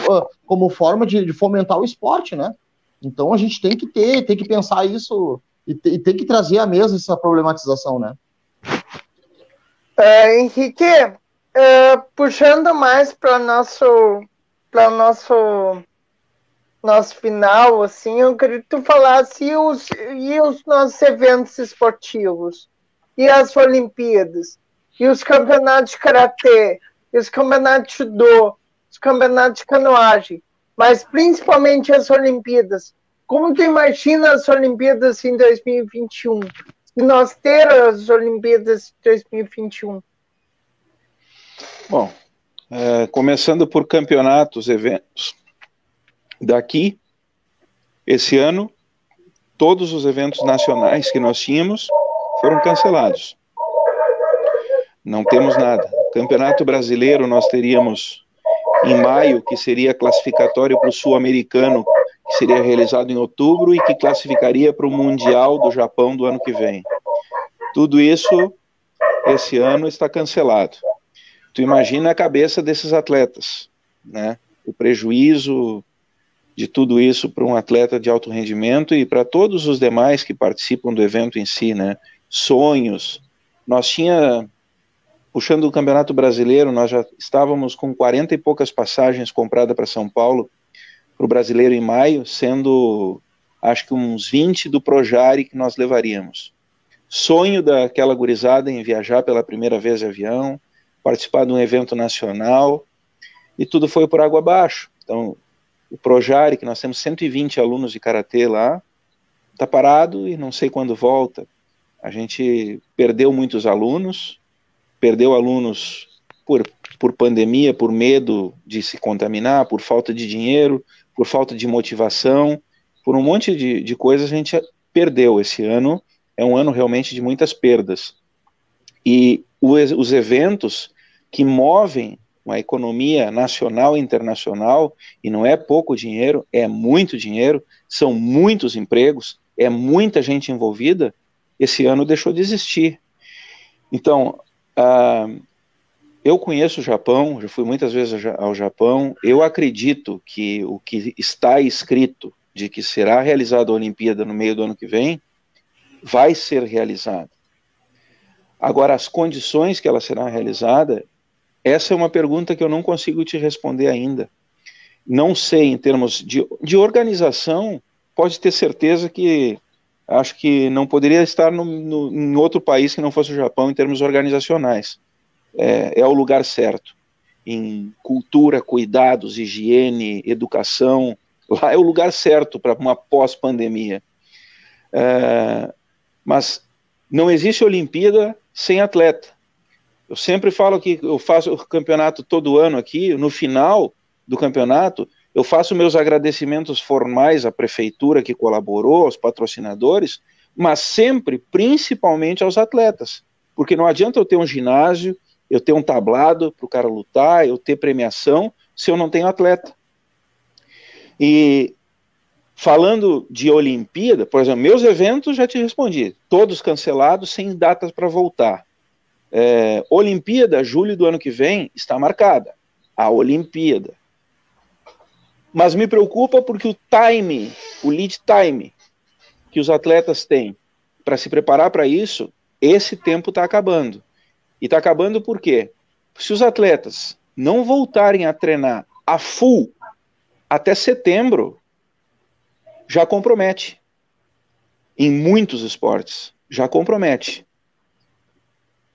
como forma de fomentar o esporte, né? Então a gente tem que pensar isso e tem que trazer à mesa essa problematização, né? Henrique, puxando mais para nosso final, assim, eu queria que tu falasse os nossos eventos esportivos, e as Olimpíadas, e os campeonatos de karatê, e os campeonatos de judô, os campeonatos de canoagem, mas principalmente as Olimpíadas. Como tu imagina as Olimpíadas em 2021? Se nós ter as Olimpíadas de 2021? Bom, começando por campeonatos, eventos. Daqui, esse ano, todos os eventos nacionais que nós tínhamos foram cancelados. Não temos nada. Campeonato Brasileiro nós teríamos em maio, que seria classificatório para o Sul-Americano, que seria realizado em outubro e que classificaria para o Mundial do Japão do ano que vem. Tudo isso, esse ano, está cancelado. Tu imagina a cabeça desses atletas, né? O prejuízo de tudo isso para um atleta de alto rendimento e para todos os demais que participam do evento em si, né? Sonhos. Nós puxando o Campeonato Brasileiro, nós já estávamos com 40 e poucas passagens compradas para São Paulo, para o Brasileiro em maio, sendo, acho que uns 20 do Projari que nós levaríamos. sonho daquela gurizada em viajar pela primeira vez de avião, participar de um evento nacional, e tudo foi por água abaixo. Então, o Projari, que nós temos 120 alunos de karatê lá, está parado e não sei quando volta. A gente perdeu muitos alunos, perdeu alunos por pandemia, por medo de se contaminar, por falta de dinheiro, por falta de motivação, por um monte de coisas a gente perdeu. Esse ano é um ano realmente de muitas perdas. E os eventos que movem uma economia nacional e internacional, e não é pouco dinheiro, é muito dinheiro, são muitos empregos, é muita gente envolvida, esse ano deixou de existir. Então, eu conheço o Japão, já fui muitas vezes ao Japão, eu acredito que o que está escrito de que será realizada a Olimpíada no meio do ano que vem, vai ser realizada. Agora, as condições que ela será realizada, essa é uma pergunta que eu não consigo te responder ainda. Não sei, em termos de organização, pode ter certeza que acho que não poderia estar em outro país que não fosse o Japão em termos organizacionais. É o lugar certo. Em cultura, cuidados, higiene, educação, lá é o lugar certo para uma pós-pandemia. Mas não existe Olimpíada sem atleta. Eu sempre falo que eu faço o campeonato todo ano aqui, no final do campeonato, eu faço meus agradecimentos formais à prefeitura que colaborou, aos patrocinadores, mas sempre, principalmente aos atletas, porque não adianta eu ter um ginásio, eu ter um tablado para o cara lutar, eu ter premiação, se eu não tenho atleta. E falando de Olimpíada, por exemplo, meus eventos, já te respondi, todos cancelados, sem datas para voltar. Olimpíada, julho do ano que vem, está marcada, a Olimpíada. Mas me preocupa porque o time, o lead time que os atletas têm para se preparar para isso, esse tempo está acabando. E está acabando por quê? Se os atletas não voltarem a treinar a full até setembro, já compromete. Em muitos esportes, já compromete.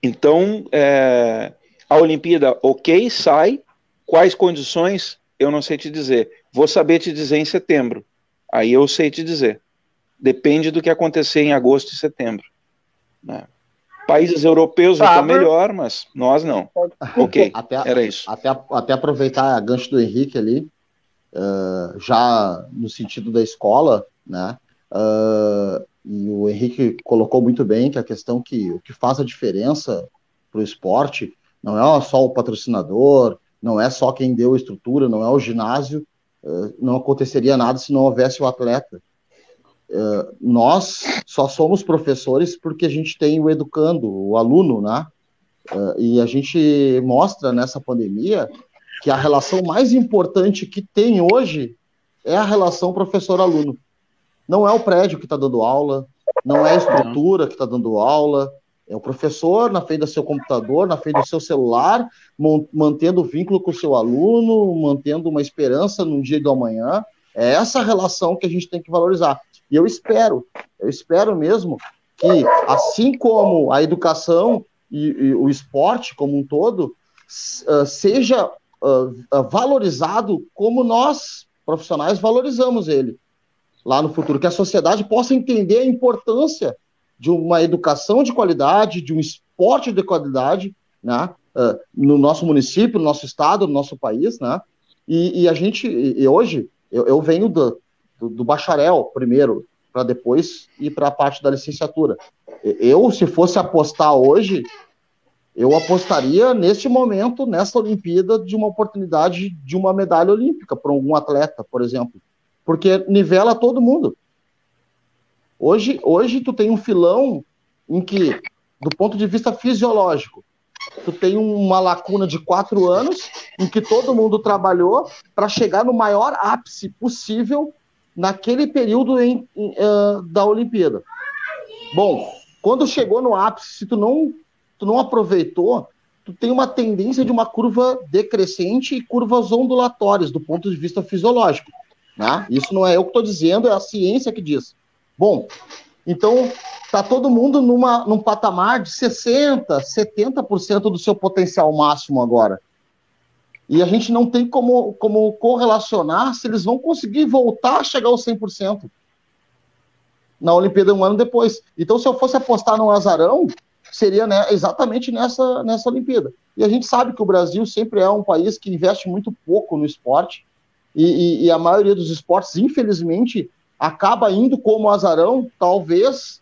Então, a Olimpíada, ok, sai. Quais condições, eu não sei te dizer. Vou saber te dizer em setembro. Aí eu sei te dizer. Depende do que acontecer em agosto e setembro. Né? Países europeus já estão melhor, mas nós não. Ok, era isso. Até aproveitar a gancho do Henrique ali, já no sentido da escola, né? E o Henrique colocou muito bem que a questão que o que faz a diferença para o esporte não é só o patrocinador, não é só quem deu a estrutura, não é o ginásio, não aconteceria nada se não houvesse o atleta. Nós só somos professores porque a gente tem o educando, o aluno, né? E a gente mostra nessa pandemia que a relação mais importante que tem hoje é a relação professor-aluno. Não é o prédio que está dando aula, não é a estrutura que está dando aula, é o professor na frente do seu computador, na frente do seu celular, mantendo o vínculo com o seu aluno, mantendo uma esperança no dia do amanhã. É essa relação que a gente tem que valorizar. E eu espero mesmo que, assim como a educação e o esporte como um todo, seja valorizado como nós, profissionais, valorizamos ele lá no futuro, que a sociedade possa entender a importância de uma educação de qualidade, de um esporte de qualidade, né, no nosso município, no nosso estado, no nosso país, né, e a gente, hoje, eu venho do bacharel primeiro, para depois ir para a parte da licenciatura. Eu, se fosse apostar hoje, eu apostaria neste momento, nessa Olimpíada, de uma oportunidade de uma medalha olímpica para algum atleta, por exemplo, porque nivela todo mundo. Hoje tu tem um filão em que, do ponto de vista fisiológico, tu tem uma lacuna de 4 anos em que todo mundo trabalhou para chegar no maior ápice possível naquele período da Olimpíada. Bom, quando chegou no ápice, se tu não aproveitou, tu tem uma tendência de uma curva decrescente e curvas ondulatórias do ponto de vista fisiológico. Né? Isso não é eu que estou dizendo, é a ciência que diz. Bom, Então, está todo mundo num patamar de 60%, 70% do seu potencial máximo agora. E a gente não tem como correlacionar se eles vão conseguir voltar a chegar aos 100% na Olimpíada um ano depois. Então, se eu fosse apostar no azarão, seria, né, exatamente nessa Olimpíada. E a gente sabe que o Brasil sempre é um país que investe muito pouco no esporte, e a maioria dos esportes, infelizmente, acaba indo como azarão. Talvez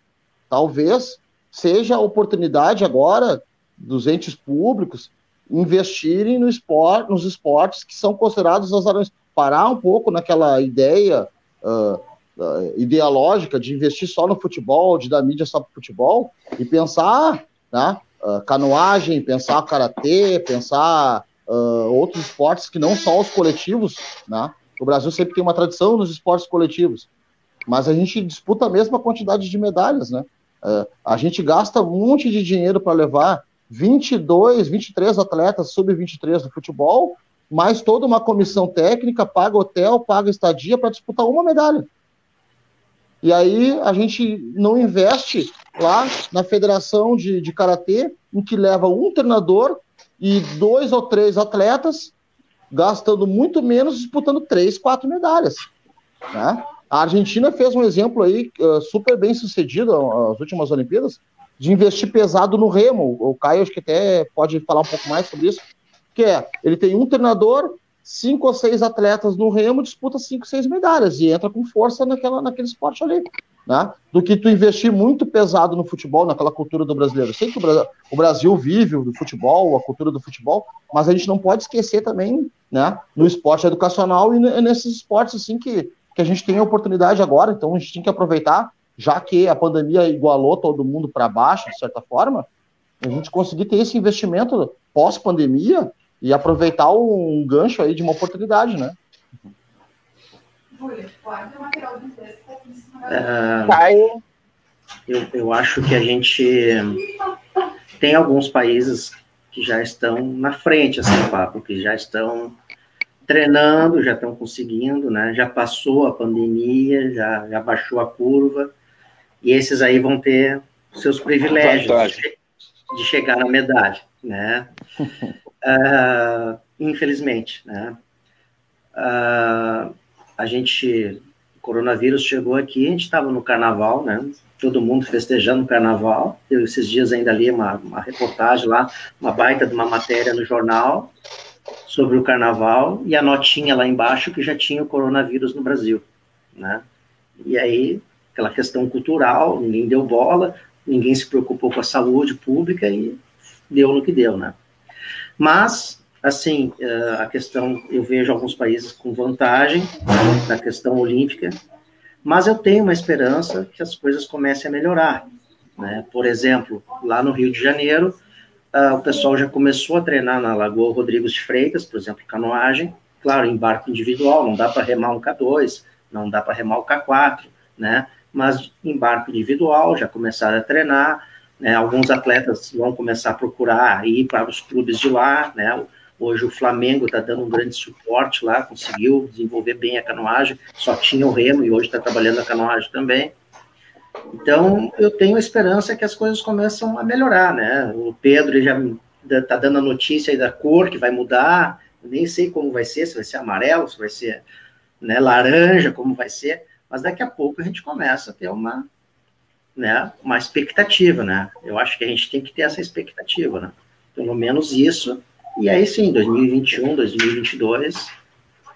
seja a oportunidade agora dos entes públicos investirem nos esportes que são considerados azarões. Parar um pouco naquela ideia ideológica de investir só no futebol, de dar mídia só para o futebol, e pensar, né, canoagem, pensar karatê, pensar outros esportes que não são os coletivos, né? O Brasil sempre tem uma tradição nos esportes coletivos, mas a gente disputa a mesma quantidade de medalhas, né? A gente gasta um monte de dinheiro para levar 22, 23 atletas sub-23 do futebol, mais toda uma comissão técnica, paga hotel, paga estadia para disputar uma medalha. E aí a gente não investe lá na federação de karatê, em que leva um treinador e 2 ou 3 atletas, gastando muito menos, disputando 3, 4 medalhas, né? A Argentina fez um exemplo aí super bem sucedido nas últimas Olimpíadas, de investir pesado no remo. O Caio acho que até pode falar um pouco mais sobre isso, que ele tem um treinador, 5 ou 6 atletas no remo, disputa 5, 6 medalhas e entra com força naquele esporte ali, né? Do que tu investir muito pesado no futebol, naquela cultura do brasileiro. Eu sei que o Brasil vive do futebol, a cultura do futebol, mas a gente não pode esquecer também, né, no esporte educacional e nesses esportes assim que a gente tem a oportunidade agora. Então a gente tem que aproveitar, já que a pandemia igualou todo mundo para baixo, de certa forma, a gente conseguir ter esse investimento pós-pandemia e aproveitar um gancho aí de uma oportunidade, né? Eu acho que a gente tem alguns países que já estão na frente, assim, papo, que já estão treinando, já estão conseguindo, né? Já passou a pandemia, já baixou a curva, e esses aí vão ter seus privilégios de chegar na medalha, né? Infelizmente, né? O coronavírus chegou aqui, a gente estava no carnaval, né? Todo mundo festejando o carnaval. Eu, esses dias, ainda li uma reportagem lá, uma baita de uma matéria no jornal sobre o carnaval, e a notinha lá embaixo que já tinha o coronavírus no Brasil, né? E aí, aquela questão cultural, ninguém deu bola, ninguém se preocupou com a saúde pública e deu no que deu, né? Mas, assim, a questão, eu vejo alguns países com vantagem na questão olímpica, mas eu tenho uma esperança que as coisas comecem a melhorar, né? Por exemplo, lá no Rio de Janeiro, o pessoal já começou a treinar na Lagoa Rodrigues de Freitas, por exemplo, canoagem, claro, em barco individual, não dá para remar um K2, não dá para remar o K4, né? Mas em barco individual já começaram a treinar, né? Alguns atletas vão começar a procurar ir para os clubes de lá, né? Hoje o Flamengo está dando um grande suporte lá, conseguiu desenvolver bem a canoagem, só tinha o remo e hoje está trabalhando a canoagem também. Então, eu tenho a esperança que as coisas começam a melhorar, né? O Pedro já está dando a notícia aí da cor que vai mudar, eu nem sei como vai ser, se vai ser amarelo, se vai ser, né, laranja, como vai ser, mas daqui a pouco a gente começa a ter uma expectativa, né? Eu acho que a gente tem que ter essa expectativa, né? Pelo menos isso, e aí sim, 2021, 2022,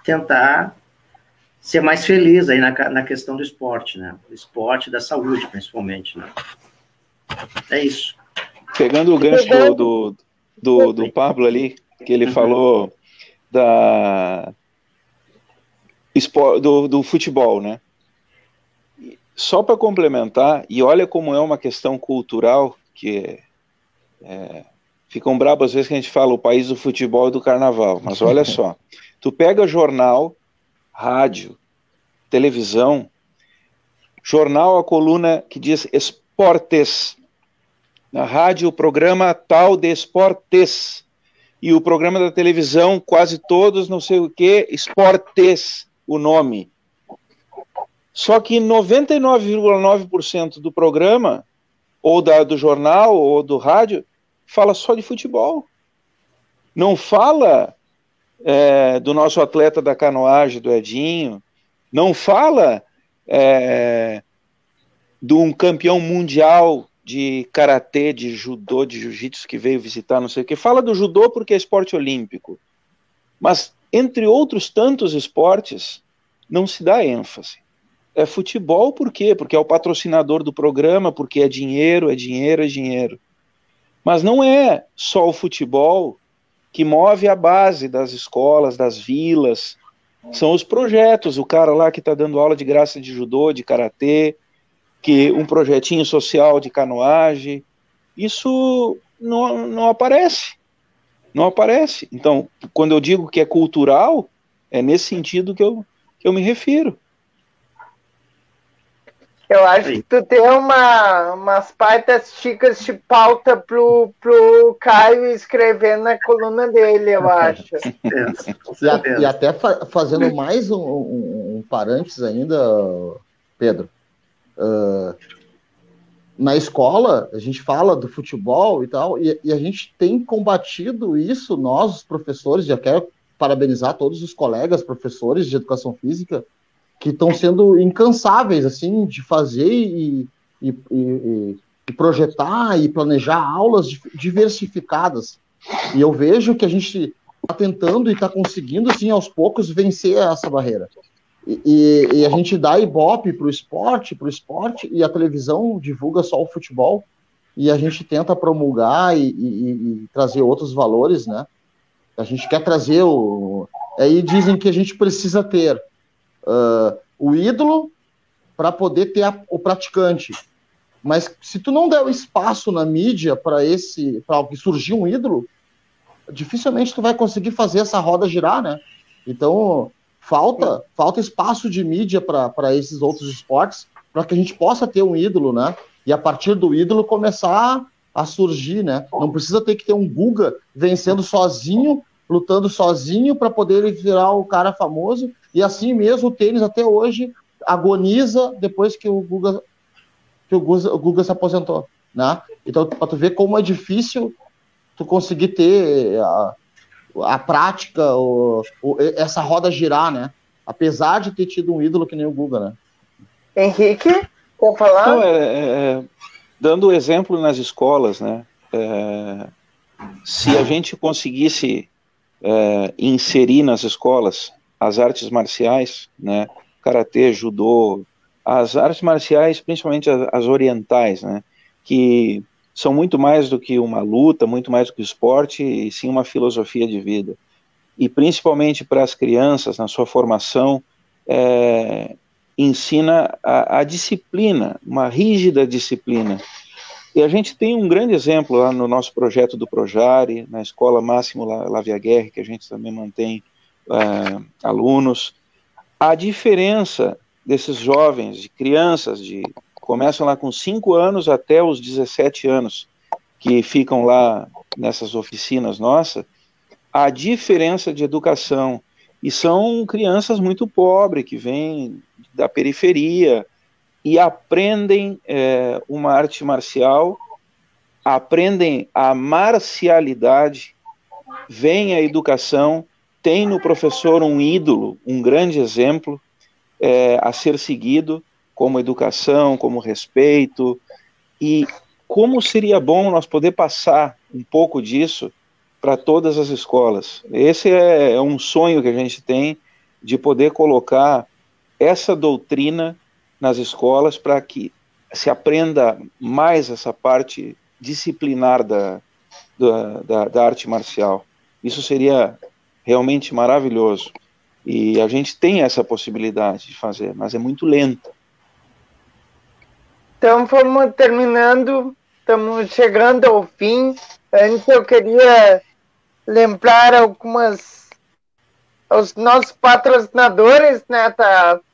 tentar ser mais feliz aí na questão do esporte, né? Do esporte e da saúde, principalmente, né? É isso. Pegando o gancho do Pablo ali, que ele falou do futebol, né? Só para complementar, e olha como é uma questão cultural, que ficam brabos às vezes que a gente fala o país do futebol e do carnaval, mas olha só, tu pega jornal, rádio, televisão, jornal, a coluna que diz esportes, na rádio o programa tal de esportes, e o programa da televisão, quase todos, não sei o que, esportes, o nome. Só que 99,9% do programa, ou do jornal, ou do rádio, fala só de futebol. Não fala do nosso atleta da canoagem, do Edinho, não fala de um campeão mundial de karatê, de judô, de jiu-jitsu que veio visitar, não sei o que. Fala do judô porque é esporte olímpico. Mas, entre outros tantos esportes, não se dá ênfase. É futebol por quê? Porque é o patrocinador do programa, porque é dinheiro, é dinheiro, é dinheiro. Mas não é só o futebol que move a base das escolas, das vilas. São os projetos, o cara lá que está dando aula de graça de judô, de karatê, que um projetinho social de canoagem. Isso não aparece. Não aparece. Então, quando eu digo que é cultural, é nesse sentido que eu me refiro. Eu acho que tu tem umas partes chicas de pauta pro Caio escrever na coluna dele, eu acho. E até fazendo mais um parênteses ainda, Pedro. Na escola, a gente fala do futebol e tal, e a gente tem combatido isso, nós, os professores, já quero parabenizar todos os colegas professores de educação física, que estão sendo incansáveis, assim, de fazer e projetar e planejar aulas diversificadas. E eu vejo que a gente está tentando e está conseguindo, assim, aos poucos, vencer essa barreira. E a gente dá ibope para o esporte, e a televisão divulga só o futebol, e a gente tenta promulgar e trazer outros valores, né? A gente quer trazer aí dizem que a gente precisa ter o ídolo para poder ter o praticante. Mas se tu não der o espaço na mídia para surgir um ídolo, dificilmente tu vai conseguir fazer essa roda girar, né? Então, falta espaço de mídia para esses outros esportes, para que a gente possa ter um ídolo, né? E a partir do ídolo começar a surgir, né? Não precisa ter que ter um Guga vencendo sozinho, lutando sozinho para poder virar o cara famoso. E assim mesmo o tênis até hoje agoniza depois que o Guga se aposentou, né? Então, para tu ver como é difícil tu conseguir ter a prática, essa roda girar, né? Apesar de ter tido um ídolo que nem o Guga, né? Henrique, quer falar? Não, dando exemplo nas escolas, né? Se a gente conseguisse inserir nas escolas as artes marciais, né? Karatê, judô, as artes marciais, principalmente as orientais, né? Que são muito mais do que uma luta, muito mais do que esporte, e sim uma filosofia de vida. E principalmente para as crianças, na sua formação, ensina a disciplina, uma rígida disciplina. E a gente tem um grande exemplo lá no nosso projeto do Projare, na Escola Máximo Lavia-Guerre, que a gente também mantém alunos. A diferença desses jovens, de crianças, começam lá com 5 anos até os 17 anos, que ficam lá nessas oficinas nossas, a diferença de educação. E são crianças muito pobres, que vêm da periferia, e aprendem uma arte marcial, aprendem a marcialidade, vem a educação, tem no professor um ídolo, um grande exemplo a ser seguido, como educação, como respeito, e como seria bom nós poder passar um pouco disso para todas as escolas. Esse é um sonho que a gente tem, de poder colocar essa doutrina nas escolas para que se aprenda mais essa parte disciplinar da arte marcial. Isso seria realmente maravilhoso. E a gente tem essa possibilidade de fazer, mas é muito lenta. Então, vamos terminando, estamos chegando ao fim. Antes eu queria lembrar aos nossos patrocinadores, né,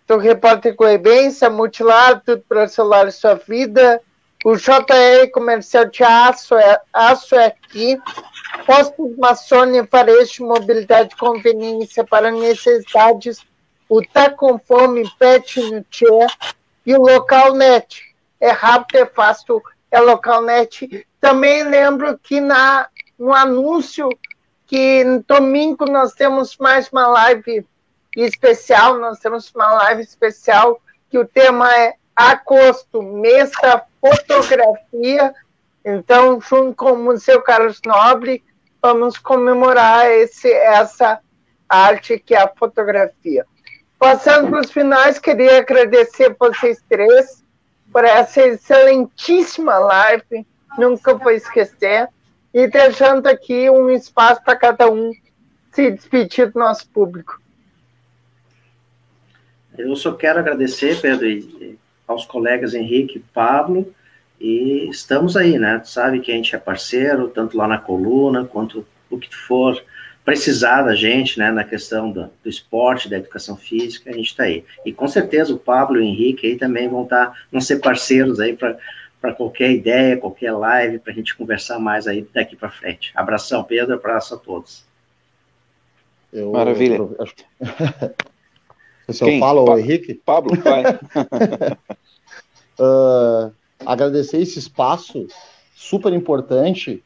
do Repórter Guaibense, a Multilar, tudo para o celular e sua vida, o JR Comercial de Aço é aqui, Postos Maçônia, Varejo, Mobilidade e Conveniência para necessidades o Tá Com Fome, Pet no Tchê e o Local Net. É rápido, é fácil, é Local Net. Também lembro que no anúncio que no domingo nós temos mais uma live especial, que o tema é agosto, mês da fotografia. Então, junto com o Museu Carlos Nobre, vamos comemorar essa arte que é a fotografia. Passando para os finais, queria agradecer vocês três por essa excelentíssima live, nunca vou esquecer, e deixando aqui um espaço para cada um se despedir do nosso público. Eu só quero agradecer, Pedro, aos colegas Henrique e Pablo, e estamos aí, né? Tu sabe que a gente é parceiro, tanto lá na coluna, quanto o que for precisar da gente, né, na questão do esporte, da educação física, a gente está aí. E com certeza o Pablo e o Henrique aí também vão ser parceiros aí para qualquer ideia, qualquer live, para a gente conversar mais aí daqui para frente. Abração, Pedro, abraço a todos. Maravilha. Eu falo, Henrique? Pablo, vai. Agradecer esse espaço super importante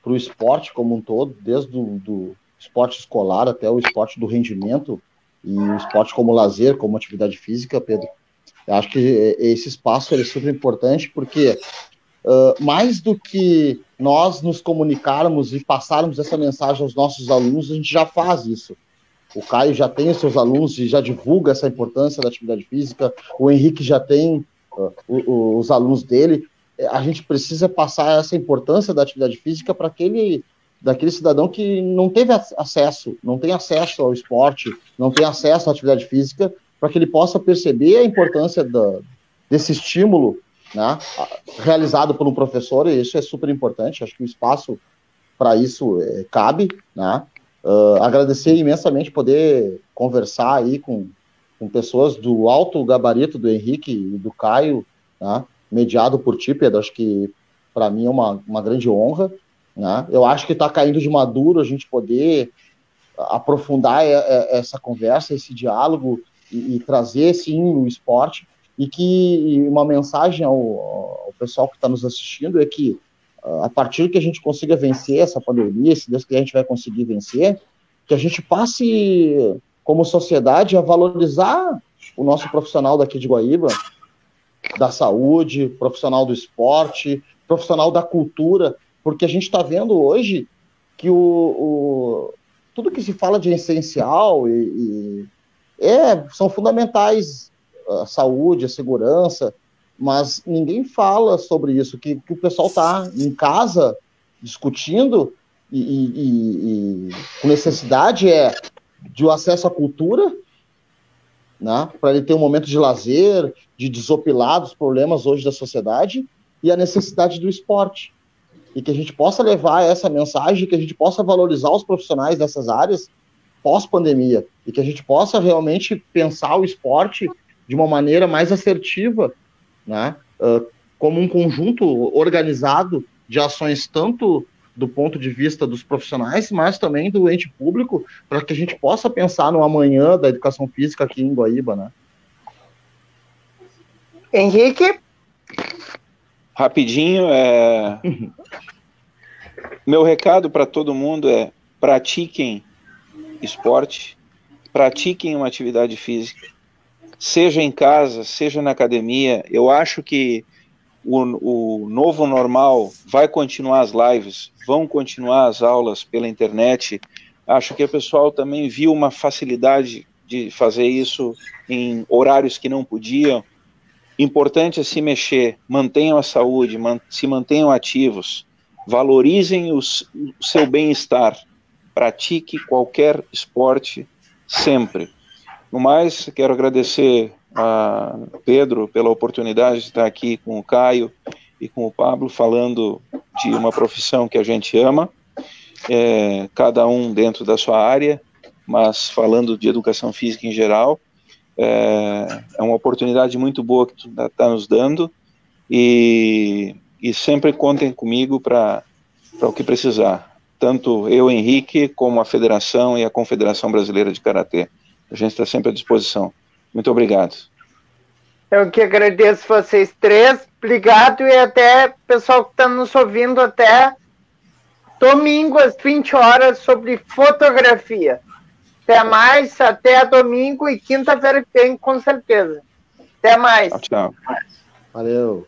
para o esporte como um todo, desde do esporte escolar até o esporte do rendimento e o esporte como lazer, como atividade física, Pedro. Eu acho que esse espaço é super importante porque mais do que nós nos comunicarmos e passarmos essa mensagem aos nossos alunos, a gente já faz isso. O Caio já tem os seus alunos e já divulga essa importância da atividade física, o Henrique já tem os alunos dele. A gente precisa passar essa importância da atividade física para daquele cidadão que não teve acesso, não tem acesso ao esporte, não tem acesso à atividade física, para que ele possa perceber a importância desse estímulo, né, realizado por um professor, e isso é super importante. Acho que o espaço para isso cabe, né? Agradecer imensamente poder conversar aí com pessoas do alto gabarito do Henrique e do Caio, né, mediado por ti, Pedro. Acho que para mim é uma grande honra, né? Eu acho que está caindo de maduro a gente poder aprofundar essa conversa, esse diálogo e trazer, sim, o esporte, e que uma mensagem ao pessoal que está nos assistindo é que a partir que a gente consiga vencer essa pandemia, se Deus quiser a gente vai conseguir vencer, que a gente passe como sociedade a valorizar o nosso profissional daqui de Guaíba, da saúde, profissional do esporte, profissional da cultura, porque a gente está vendo hoje que tudo que se fala de essencial são fundamentais, a saúde, a segurança, mas ninguém fala sobre isso, que o pessoal está em casa discutindo e com necessidade de acesso à cultura, né, para ele ter um momento de lazer, de desopilar dos problemas hoje da sociedade, e a necessidade do esporte. E que a gente possa levar essa mensagem, que a gente possa valorizar os profissionais dessas áreas pós-pandemia, e que a gente possa realmente pensar o esporte de uma maneira mais assertiva, né, como um conjunto organizado de ações, tanto do ponto de vista dos profissionais, mas também do ente público, para que a gente possa pensar no amanhã da educação física aqui em Guaíba, né? Henrique? Rapidinho, meu recado para todo mundo é: pratiquem esporte, pratiquem uma atividade física, seja em casa, seja na academia. Eu acho que o novo normal vai continuar as lives, vão continuar as aulas pela internet. Acho que o pessoal também viu uma facilidade de fazer isso em horários que não podiam. Importante é se mexer, mantenham a saúde, se mantenham ativos, valorizem o seu bem-estar, pratique qualquer esporte sempre. No mais, quero agradecer a Pedro pela oportunidade de estar aqui com o Caio e com o Pablo, falando de uma profissão que a gente ama, cada um dentro da sua área, mas falando de educação física em geral. É uma oportunidade muito boa que tu está nos dando, e sempre contem comigo para o que precisar, tanto eu, Henrique, como a Federação e a Confederação Brasileira de Karatê. a gente está sempre à disposição. Muito obrigado. Eu que agradeço vocês três. Obrigado e até pessoal que está nos ouvindo até domingo às 20 horas sobre fotografia. Até mais, até domingo e quinta-feira que vem, com certeza. Até mais. Tchau, tchau. Valeu.